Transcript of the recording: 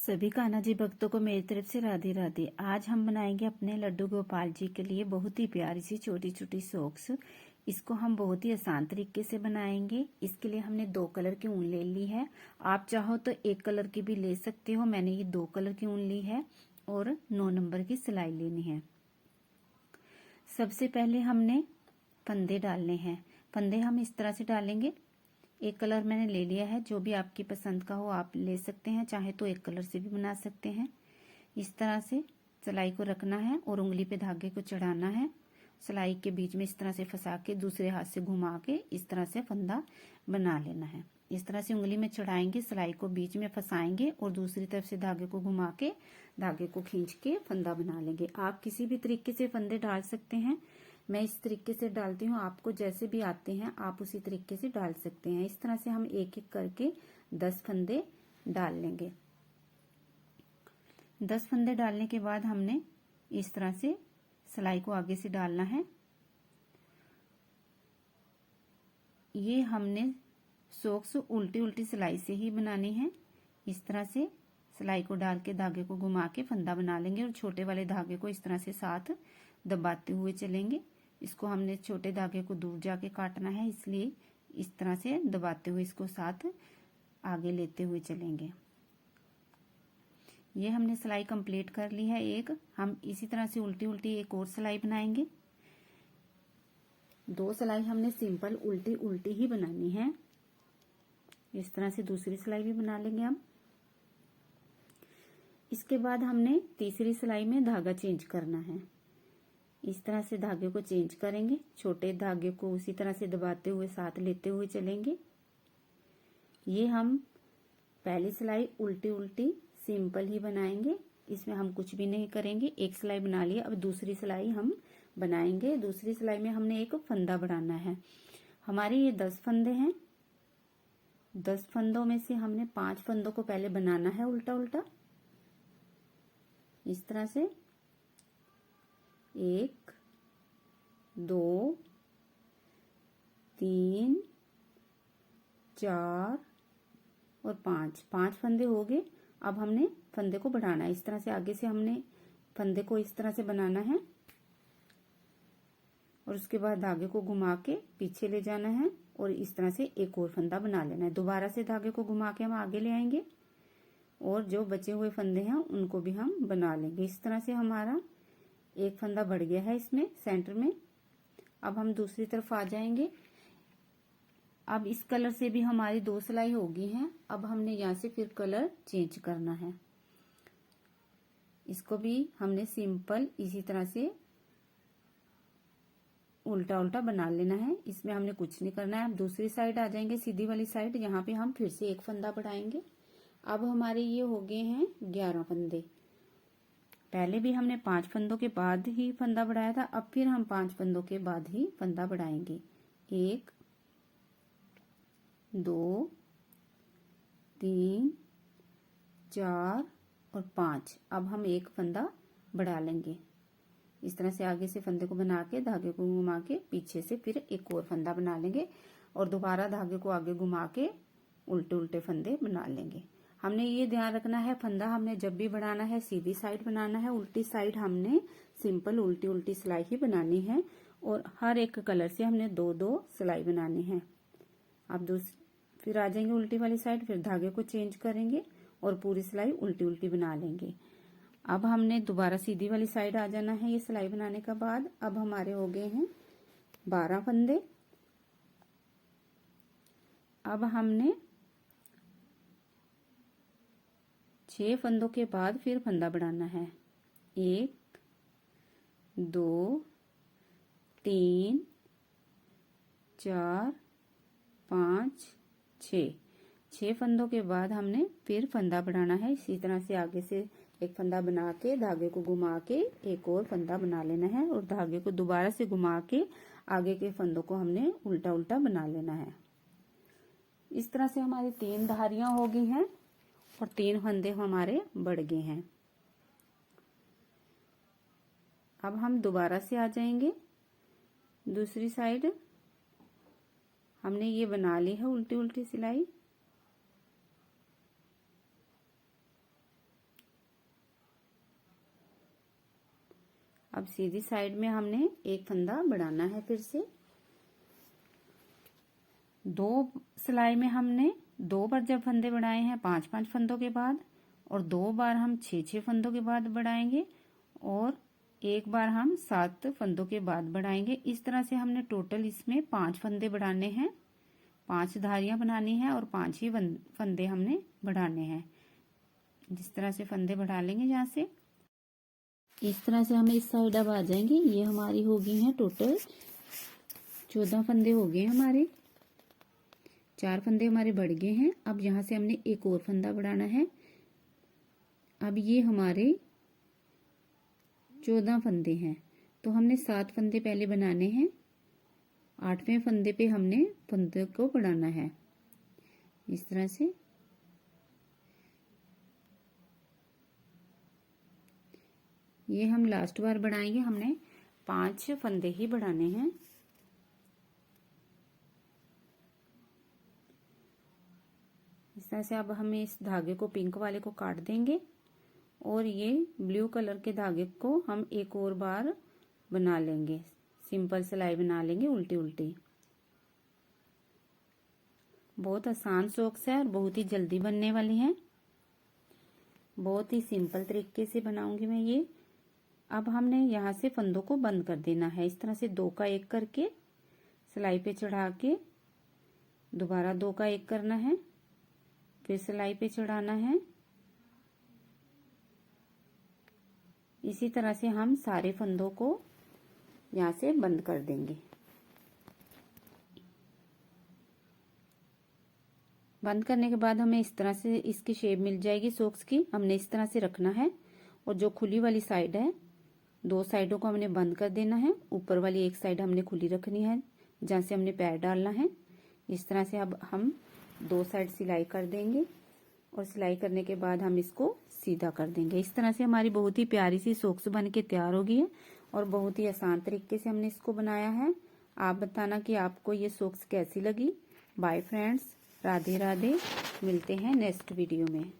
सभी कान्हा जी भक्तों को मेरी तरफ से राधे राधे। आज हम बनाएंगे अपने लड्डू गोपाल जी के लिए बहुत ही प्यारी सी छोटी छोटी सॉक्स। इसको हम बहुत ही आसान तरीके से बनाएंगे। इसके लिए हमने 2 कलर की ऊन ले ली है। आप चाहो तो 1 कलर की भी ले सकते हो। मैंने ये 2 कलर की ऊन ली है और 9 नंबर की सिलाई लेनी है। सबसे पहले हमने फंदे डालने हैं। फंदे हम इस तरह से डालेंगे। 1 कलर मैंने ले लिया है, जो भी आपकी पसंद का हो आप ले सकते हैं, चाहे तो 1 कलर से भी बना सकते हैं। इस तरह से सिलाई को रखना है और उंगली पे धागे को चढ़ाना है। सिलाई के बीच में इस तरह से फंसा के दूसरे हाथ से घुमा के इस तरह से फंदा बना लेना है। इस तरह से उंगली में चढ़ाएंगे, सिलाई को बीच में फंसाएंगे और दूसरी तरफ से धागे को घुमा के धागे को खींच के फंदा बना लेंगे। आप किसी भी तरीके से फंदे डाल सकते हैं। मैं इस तरीके से डालती हूँ, आपको जैसे भी आते हैं आप उसी तरीके से डाल सकते हैं। इस तरह से हम एक एक करके 10 फंदे डाल लेंगे। 10 फंदे डालने के बाद हमने इस तरह से सिलाई को आगे से डालना है। ये हमने सॉक्स उल्टी उल्टी सिलाई से ही बनानी है। इस तरह से सिलाई को डाल के धागे को घुमा के फंदा बना लेंगे और छोटे वाले धागे को इस तरह से साथ दबाते हुए चलेंगे। इसको हमने छोटे धागे को दूर जाके काटना है, इसलिए इस तरह से दबाते हुए इसको साथ आगे लेते हुए चलेंगे। ये हमने सिलाई कंप्लीट कर ली है एक। हम इसी तरह से उल्टी उल्टी एक और सिलाई बनाएंगे। 2 सिलाई हमने सिंपल उल्टी उल्टी ही बनानी है। इस तरह से दूसरी सिलाई भी बना लेंगे हम। इसके बाद हमने तीसरी सिलाई में धागा चेंज करना है। इस तरह से धागे को चेंज करेंगे। छोटे धागे को उसी तरह से दबाते हुए साथ लेते हुए चलेंगे। ये हम पहली सिलाई उल्टी उल्टी सिंपल ही बनाएंगे, इसमें हम कुछ भी नहीं करेंगे। एक सिलाई बना लिया, अब दूसरी सिलाई हम बनाएंगे। दूसरी सिलाई में हमने एक फंदा बढ़ाना है। हमारे ये 10 फंदे हैं। 10 फंदों में से हमने 5 फंदों को पहले बनाना है उल्टा उल्टा। इस तरह से 1 2 3 4 और 5 फंदे हो गए। अब हमने फंदे को बढ़ाना है। इस तरह से आगे से हमने फंदे को इस तरह से बनाना है और उसके बाद धागे को घुमा के पीछे ले जाना है और इस तरह से एक और फंदा बना लेना है। दोबारा से धागे को घुमा के हम आगे ले आएंगे और जो बचे हुए फंदे हैं उनको भी हम बना लेंगे। इस तरह से हमारा एक फंदा बढ़ गया है इसमें सेंटर में। अब हम दूसरी तरफ आ जाएंगे। अब इस कलर से भी हमारी 2 सिलाई हो गई हैं। अब हमने यहाँ से फिर कलर चेंज करना है। इसको भी हमने सिंपल इसी तरह से उल्टा उल्टा बना लेना है। इसमें हमने कुछ नहीं करना है। अब दूसरी साइड आ जाएंगे, सीधी वाली साइड। यहाँ पे हम फिर से एक फंदा बढ़ाएंगे। अब हमारे ये हो गए हैं 11 फंदे। पहले भी हमने 5 फंदों के बाद ही फंदा बढ़ाया था। अब फिर हम 5 फंदों के बाद ही फंदा बढ़ाएंगे। 1 2 3 4 और 5। अब हम एक फंदा बढ़ा लेंगे। इस तरह से आगे से फंदे को बना के धागे को घुमा के पीछे से फिर एक और फंदा बना लेंगे और दोबारा धागे को आगे घुमा के उल्टे उल्टे फंदे बना लेंगे। हमने ये ध्यान रखना है, फंदा हमने जब भी बनाना है सीधी साइड बनाना है। उल्टी साइड हमने सिंपल उल्टी उल्टी सिलाई ही बनानी है और हर एक कलर से हमने 2-2 सिलाई बनानी है। अब फिर आ जाएंगे उल्टी वाली साइड, फिर धागे को चेंज करेंगे और पूरी सिलाई उल्टी उल्टी बना लेंगे। अब हमने दोबारा सीधी वाली साइड आ जाना है ये सिलाई बनाने के बाद। अब हमारे हो गए हैं 12 फंदे। अब हमने 6 फंदों के बाद फिर फंदा बढ़ाना है। 1 2 3 4 5 6 फंदों के बाद हमने फिर फंदा बढ़ाना है। इसी तरह से आगे से एक फंदा बना के धागे को घुमा के एक और फंदा बना लेना है और धागे को दोबारा से घुमा के आगे के फंदों को हमने उल्टा उल्टा बना लेना है। इस तरह से हमारी 3 धारियां हो गई हैं और 3 फंदे हमारे बढ़ गए हैं। अब हम दोबारा से आ जाएंगे दूसरी साइड। हमने ये बना ली है उल्टी उल्टी सिलाई। अब सीधी साइड में हमने एक फंदा बढ़ाना है। फिर से 2 सिलाई में हमने 2 बार जब फंदे बढ़ाए हैं 5-5 फंदों के बाद, और 2 बार हम 6-6 फंदों के बाद बढ़ाएंगे, और 1 बार हम 7 फंदों के बाद बढ़ाएंगे। इस तरह से हमने टोटल इसमें 5 फंदे बढ़ाने हैं, 5 धारियां बनानी है और 5 ही फंदे हमने बढ़ाने हैं। जिस तरह से फंदे बढ़ा लेंगे यहाँ से, इस तरह से हमें इस साइड अब आ जाएंगे। ये हमारी हो गई हैं टोटल 14 फंदे हो गए हमारे, 4 फंदे हमारे बढ़ गए हैं। अब यहाँ से हमने एक और फंदा बढ़ाना है। अब ये हमारे 14 फंदे हैं, तो हमने 7 फंदे पहले बनाने हैं। 8वें फंदे पे हमने फंदे को बढ़ाना है इस तरह से। ये हम लास्ट बार बढ़ाएंगे, हमने 5 फंदे ही बढ़ाने हैं। इस तरह से अब हमें इस धागे को पिंक वाले को काट देंगे, और ये ब्लू कलर के धागे को हम एक और बार बना लेंगे, सिंपल सिलाई बना लेंगे उल्टी उल्टी। बहुत आसान सॉक्स है और बहुत ही जल्दी बनने वाली है। बहुत ही सिंपल तरीके से बनाऊंगी मैं ये। अब हमने यहाँ से फंदों को बंद कर देना है। इस तरह से 2 का 1 करके सिलाई पे चढ़ा के दोबारा 2 का 1 करना है, फिर सिलाई पे चढ़ाना है। इसी तरह से हम सारे फंदों को यहाँ से बंद कर देंगे। बंद करने के बाद हमें इस तरह से इसकी शेप मिल जाएगी सॉक्स की। हमने इस तरह से रखना है, और जो खुली वाली साइड है 2 साइडों को हमने बंद कर देना है। ऊपर वाली एक साइड हमने खुली रखनी है जहाँ से हमने पैर डालना है। इस तरह से अब हम 2 साइड सिलाई कर देंगे, और सिलाई करने के बाद हम इसको सीधा कर देंगे। इस तरह से हमारी बहुत ही प्यारी सी सॉक्स बन के तैयार हो गई है, और बहुत ही आसान तरीके से हमने इसको बनाया है। आप बताना कि आपको ये सॉक्स कैसी लगी। Bye friends, Radhe Radhe. मिलते हैं नेक्स्ट वीडियो में।